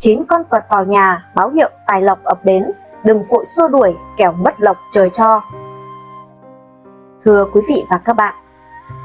9 con Phật vào nhà báo hiệu tài lộc ập đến, đừng vội xua đuổi kẻo mất lộc trời cho. Thưa quý vị và các bạn,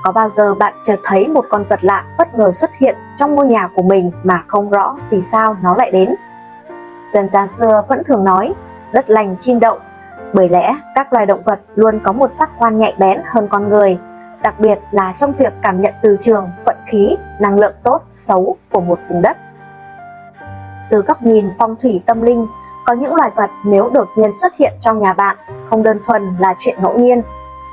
có bao giờ bạn chợt thấy một con vật lạ bất ngờ xuất hiện trong ngôi nhà của mình mà không rõ vì sao nó lại đến? Dân gian xưa vẫn thường nói đất lành chim đậu, bởi lẽ các loài động vật luôn có một giác quan nhạy bén hơn con người, đặc biệt là trong việc cảm nhận từ trường, vận khí, năng lượng tốt, xấu của một vùng đất. Từ góc nhìn phong thủy tâm linh, có những loài vật nếu đột nhiên xuất hiện trong nhà bạn không đơn thuần là chuyện ngẫu nhiên,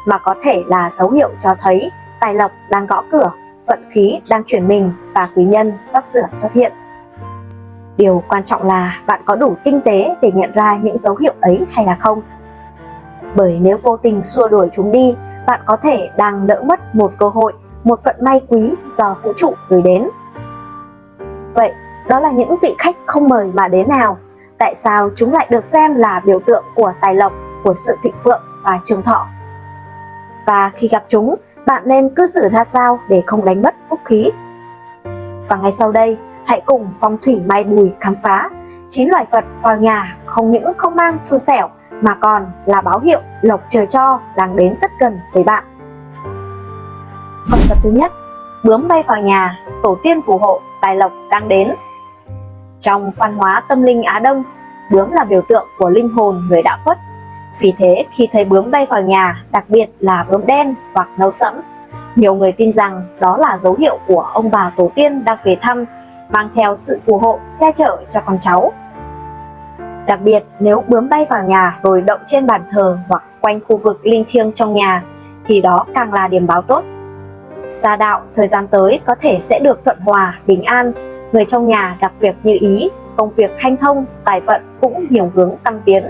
mà có thể là dấu hiệu cho thấy tài lộc đang gõ cửa, vận khí đang chuyển mình và quý nhân sắp sửa xuất hiện. Điều quan trọng là bạn có đủ tinh tế để nhận ra những dấu hiệu ấy hay là không. Bởi nếu vô tình xua đuổi chúng đi, bạn có thể đang lỡ mất một cơ hội, một vận may quý do vũ trụ gửi đến. Vậy, đó là những vị khách không mời mà đến nào? Tại sao chúng lại được xem là biểu tượng của tài lộc, của sự thịnh vượng và trường thọ? Và khi gặp chúng, bạn nên cư xử ra sao để không đánh mất phúc khí? Và ngay sau đây, hãy cùng Phong thủy Mai Bùi khám phá 9 loài vật vào nhà không những không mang xui xẻo mà còn là báo hiệu lộc trời cho đang đến rất gần với bạn. Con vật thứ nhất, bướm bay vào nhà, tổ tiên phù hộ tài lộc đang đến. Trong văn hóa tâm linh Á Đông, bướm là biểu tượng của linh hồn người đã khuất. Vì thế khi thấy bướm bay vào nhà, đặc biệt là bướm đen hoặc nâu sẫm, nhiều người tin rằng đó là dấu hiệu của ông bà tổ tiên đang về thăm, mang theo sự phù hộ, che chở cho con cháu. Đặc biệt nếu bướm bay vào nhà rồi đậu trên bàn thờ hoặc quanh khu vực linh thiêng trong nhà thì đó càng là điểm báo tốt. Gia đạo thời gian tới có thể sẽ được thuận hòa, bình an, người trong nhà gặp việc như ý, công việc hanh thông, tài vận cũng nhiều hướng tăng tiến.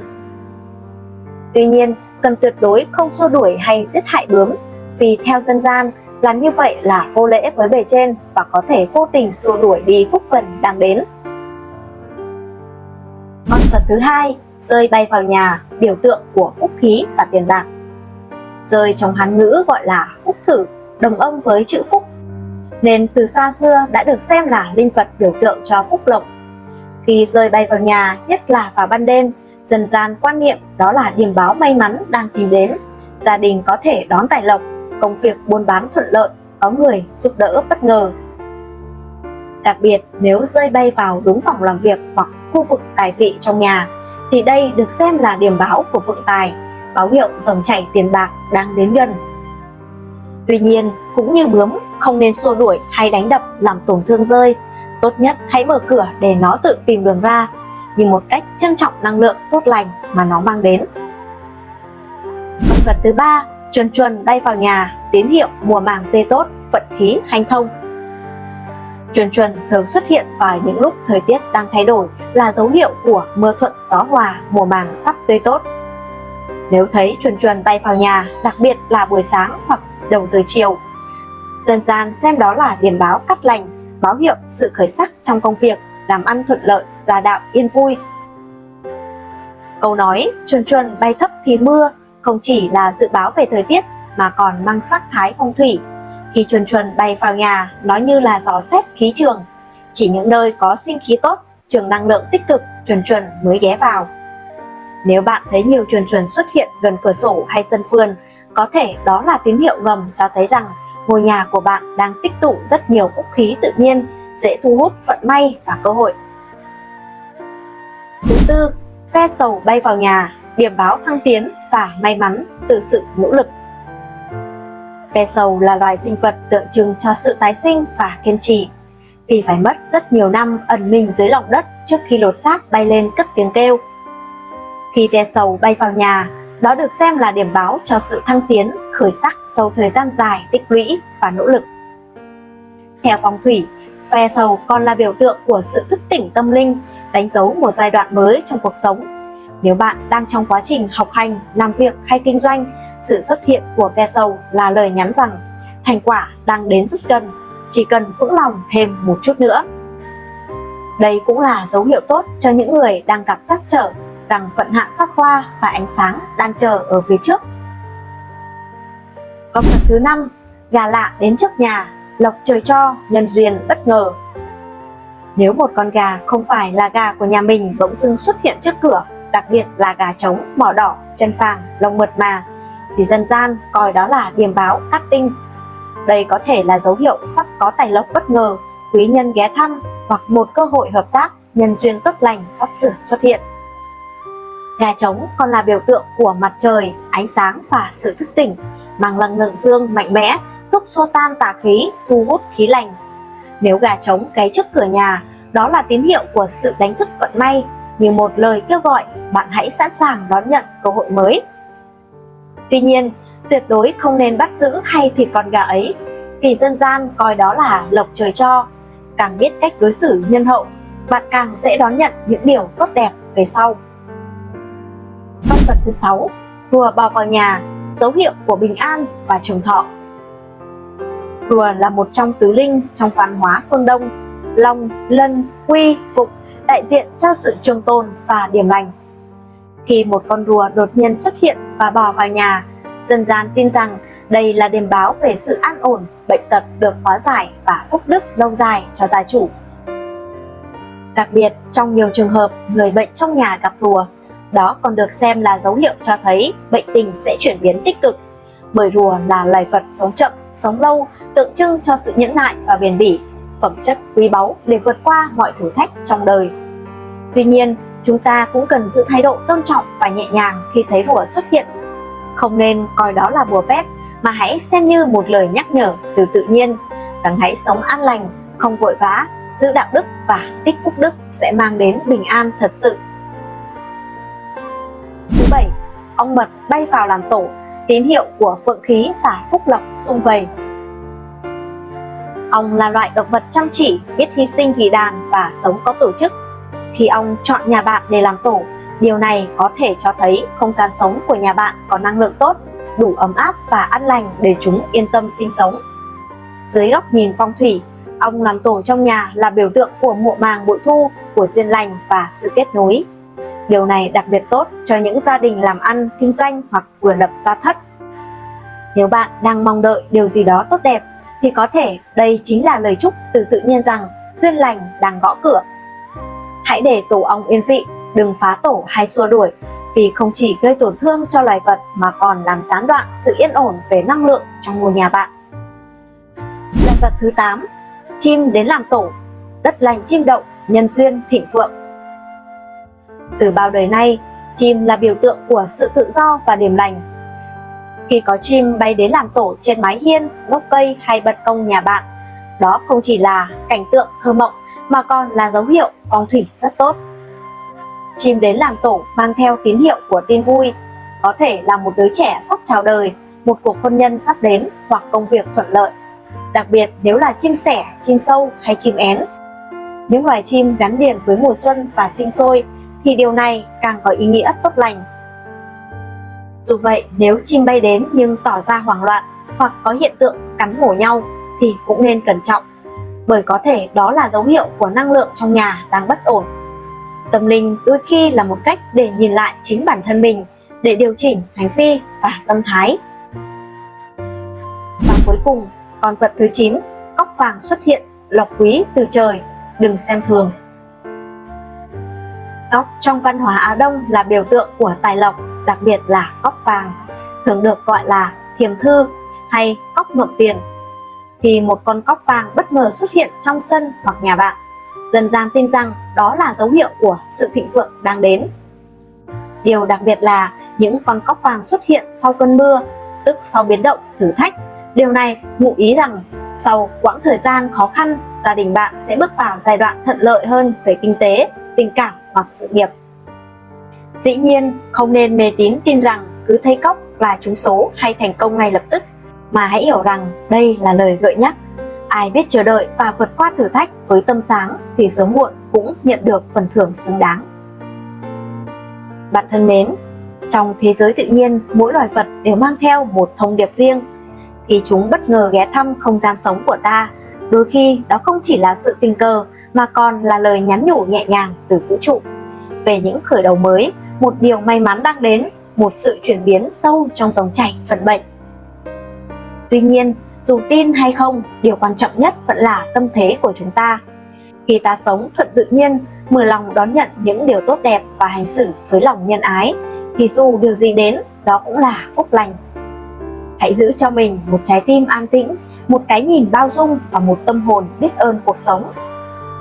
Tuy nhiên, cần tuyệt đối không xua đuổi hay giết hại bướm, vì theo dân gian, làm như vậy là vô lễ với bề trên và có thể vô tình xua đuổi đi phúc phần đang đến. Con vật thứ hai, dơi bay vào nhà, biểu tượng của phúc khí và tiền bạc. Dơi trong Hán ngữ gọi là phúc thử, đồng âm với chữ phúc, nên từ xa xưa đã được xem là linh vật biểu tượng cho phúc lộc. Khi dơi bay vào nhà, nhất là vào ban đêm, dân gian quan niệm đó là điềm báo may mắn đang tìm đến, gia đình có thể đón tài lộc, công việc buôn bán thuận lợi, có người giúp đỡ bất ngờ. Đặc biệt nếu rơi bay vào đúng phòng làm việc hoặc khu vực tài vị trong nhà thì đây được xem là điềm báo của vượng tài, báo hiệu dòng chảy tiền bạc đang đến gần. Tuy nhiên, cũng như bướm, không nên xua đuổi hay đánh đập làm tổn thương dơi. Tốt nhất hãy mở cửa để nó tự tìm đường ra, như một cách trân trọng năng lượng tốt lành mà nó mang đến. Con vật thứ ba, chuồn chuồn bay vào nhà, tín hiệu mùa màng tươi tốt, vận khí hanh thông. Chuồn chuồn thường xuất hiện vào những lúc thời tiết đang thay đổi, là dấu hiệu của mưa thuận gió hòa, mùa màng sắp tươi tốt. Nếu thấy chuồn chuồn bay vào nhà, đặc biệt là buổi sáng hoặc đầu giờ chiều, dân gian xem đó là điềm báo cát lành, báo hiệu sự khởi sắc trong công việc, làm ăn thuận lợi, gia đạo yên vui. Câu nói chuồn chuồn bay thấp thì mưa không chỉ là dự báo về thời tiết mà còn mang sắc thái phong thủy. Khi chuồn chuồn bay vào nhà, nó như là dò xét khí trường, chỉ những nơi có sinh khí tốt, trường năng lượng tích cực, chuồn chuồn mới ghé vào. Nếu bạn thấy nhiều chuồn chuồn xuất hiện gần cửa sổ hay sân vườn, có thể đó là tín hiệu ngầm cho thấy rằng ngôi nhà của bạn đang tích tụ rất nhiều phúc khí tự nhiên, dễ thu hút vận may và cơ hội. Thứ tư, ve sầu bay vào nhà, điểm báo thăng tiến và may mắn từ sự nỗ lực. Ve sầu là loài sinh vật tượng trưng cho sự tái sinh và kiên trì. Vì phải mất rất nhiều năm ẩn mình dưới lòng đất trước khi lột xác bay lên cất tiếng kêu. Khi ve sầu bay vào nhà, đó được xem là điểm báo cho sự thăng tiến, khởi sắc sau thời gian dài tích lũy và nỗ lực. Theo phong thủy, ve sầu còn là biểu tượng của sự thức tỉnh tâm linh, đánh dấu một giai đoạn mới trong cuộc sống. Nếu bạn đang trong quá trình học hành, làm việc hay kinh doanh, sự xuất hiện của ve sầu là lời nhắn rằng thành quả đang đến rất gần, chỉ cần vững lòng thêm một chút nữa. Đây cũng là dấu hiệu tốt cho những người đang gặp trắc trở, rằng vận hạn sắp qua và ánh sáng đang chờ ở phía trước. Con vật thứ năm, gà lạ đến trước nhà, lộc trời cho, nhân duyên bất ngờ. Nếu một con gà không phải là gà của nhà mình bỗng dưng xuất hiện trước cửa, đặc biệt là gà trống, mỏ đỏ, chân vàng, lông mượt mà, thì dân gian coi đó là điềm báo cát tinh. Đây có thể là dấu hiệu sắp có tài lộc bất ngờ, quý nhân ghé thăm hoặc một cơ hội hợp tác, nhân duyên tốt lành sắp sửa xuất hiện. Gà trống còn là biểu tượng của mặt trời, ánh sáng và sự thức tỉnh, mang năng lượng dương mạnh mẽ, giúp xua tan tà khí, thu hút khí lành. Nếu gà trống gáy trước cửa nhà, đó là tín hiệu của sự đánh thức vận may, như một lời kêu gọi bạn hãy sẵn sàng đón nhận cơ hội mới. Tuy nhiên, tuyệt đối không nên bắt giữ hay thịt con gà ấy, vì dân gian coi đó là lộc trời cho. Càng biết cách đối xử nhân hậu, bạn càng dễ đón nhận những điều tốt đẹp về sau. Con vật thứ 6, rùa bò vào nhà, dấu hiệu của bình an và trường thọ. Rùa là một trong tứ linh trong văn hóa phương Đông, long, lân, quy, phụng, đại diện cho sự trường tồn và điểm lành. Khi một con rùa đột nhiên xuất hiện và bò vào nhà, dân gian tin rằng đây là điềm báo về sự an ổn, bệnh tật được hóa giải và phúc đức lâu dài cho gia chủ. Đặc biệt, trong nhiều trường hợp người bệnh trong nhà gặp rùa, đó còn được xem là dấu hiệu cho thấy bệnh tình sẽ chuyển biến tích cực, bởi rùa là loài vật sống chậm, sống lâu, tượng trưng cho sự nhẫn nại và bền bỉ, phẩm chất quý báu để vượt qua mọi thử thách trong đời. Tuy nhiên, chúng ta cũng cần giữ thái độ tôn trọng và nhẹ nhàng khi thấy rùa xuất hiện. Không nên coi đó là bùa phép, mà hãy xem như một lời nhắc nhở từ tự nhiên rằng hãy sống an lành, không vội vã, giữ đạo đức và tích phúc đức sẽ mang đến bình an thật sự. Thứ 7, ong mật bay vào làm tổ, tín hiệu của vượng khí và phúc lộc sum vầy. Ong là loại động vật chăm chỉ, biết hy sinh vì đàn và sống có tổ chức. Khi ong chọn nhà bạn để làm tổ, điều này có thể cho thấy không gian sống của nhà bạn có năng lượng tốt, đủ ấm áp và an lành để chúng yên tâm sinh sống. Dưới góc nhìn phong thủy, ong làm tổ trong nhà là biểu tượng của mùa màng bội thu, của duyên lành và sự kết nối. Điều này đặc biệt tốt cho những gia đình làm ăn, kinh doanh hoặc vừa lập gia thất. Nếu bạn đang mong đợi điều gì đó tốt đẹp, thì có thể đây chính là lời chúc từ tự nhiên rằng duyên lành đang gõ cửa. Hãy để tổ ong yên vị, đừng phá tổ hay xua đuổi, vì không chỉ gây tổn thương cho loài vật mà còn làm gián đoạn sự yên ổn về năng lượng trong ngôi nhà bạn. Loài vật thứ 8, chim đến làm tổ, đất lành chim đậu, nhân duyên thịnh vượng. Từ bao đời nay, chim là biểu tượng của sự tự do và điềm lành. Khi có chim bay đến làm tổ trên mái hiên, gốc cây hay ban công nhà bạn, đó không chỉ là cảnh tượng thơ mộng mà còn là dấu hiệu phong thủy rất tốt. Chim đến làm tổ mang theo tín hiệu của tin vui, có thể là một đứa trẻ sắp chào đời, một cuộc hôn nhân sắp đến hoặc công việc thuận lợi. Đặc biệt nếu là chim sẻ, chim sâu hay chim én. Những loài chim gắn liền với mùa xuân và sinh sôi thì điều này càng có ý nghĩa tốt lành. Dù vậy, nếu chim bay đến nhưng tỏ ra hoảng loạn hoặc có hiện tượng cắn mổ nhau thì cũng nên cẩn trọng, bởi có thể đó là dấu hiệu của năng lượng trong nhà đang bất ổn. Tâm linh đôi khi là một cách để nhìn lại chính bản thân mình, để điều chỉnh hành vi và tâm thái. Và cuối cùng, con vật thứ 9, cóc vàng xuất hiện, lộc quý từ trời, đừng xem thường. Cóc trong văn hóa Á Đông là biểu tượng của tài lộc, đặc biệt là cóc vàng, thường được gọi là thiềm thư hay cóc ngậm tiền. Khi một con cóc vàng bất ngờ xuất hiện trong sân hoặc nhà bạn, dân gian tin rằng đó là dấu hiệu của sự thịnh vượng đang đến. Điều đặc biệt là những con cóc vàng xuất hiện sau cơn mưa, tức sau biến động, thử thách. Điều này ngụ ý rằng sau quãng thời gian khó khăn, gia đình bạn sẽ bước vào giai đoạn thuận lợi hơn về kinh tế, tình cảm hoặc sự nghiệp. Dĩ nhiên, không nên mê tín tin rằng cứ thấy cóc là trúng số hay thành công ngay lập tức, mà hãy hiểu rằng đây là lời gợi nhắc. Ai biết chờ đợi và vượt qua thử thách với tâm sáng thì sớm muộn cũng nhận được phần thưởng xứng đáng. Bạn thân mến, trong thế giới tự nhiên, mỗi loài vật đều mang theo một thông điệp riêng. Khi chúng bất ngờ ghé thăm không gian sống của ta, đôi khi đó không chỉ là sự tình cờ mà còn là lời nhắn nhủ nhẹ nhàng từ vũ trụ về những khởi đầu mới, một điều may mắn đang đến, một sự chuyển biến sâu trong dòng chảy vận mệnh. Tuy nhiên, dù tin hay không, điều quan trọng nhất vẫn là tâm thế của chúng ta. Khi ta sống thuận tự nhiên, mở lòng đón nhận những điều tốt đẹp và hành xử với lòng nhân ái, thì dù điều gì đến, đó cũng là phúc lành. Hãy giữ cho mình một trái tim an tĩnh, một cái nhìn bao dung và một tâm hồn biết ơn cuộc sống.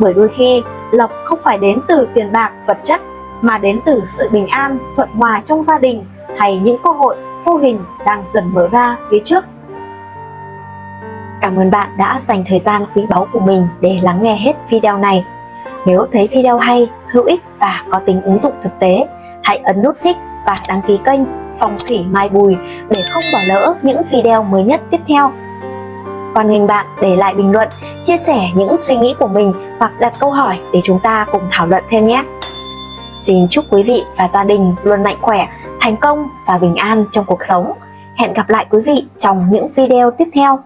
Bởi đôi khi, lộc không phải đến từ tiền bạc, vật chất, mà đến từ sự bình an, thuận hòa trong gia đình hay những cơ hội vô hình đang dần mở ra phía trước. Cảm ơn bạn đã dành thời gian quý báu của mình để lắng nghe hết video này. Nếu thấy video hay, hữu ích và có tính ứng dụng thực tế, hãy ấn nút thích và đăng ký kênh Phong thủy Mai Bùi để không bỏ lỡ những video mới nhất tiếp theo. Hoan nghênh bạn để lại bình luận, chia sẻ những suy nghĩ của mình hoặc đặt câu hỏi để chúng ta cùng thảo luận thêm nhé. Xin chúc quý vị và gia đình luôn mạnh khỏe, thành công và bình an trong cuộc sống. Hẹn gặp lại quý vị trong những video tiếp theo.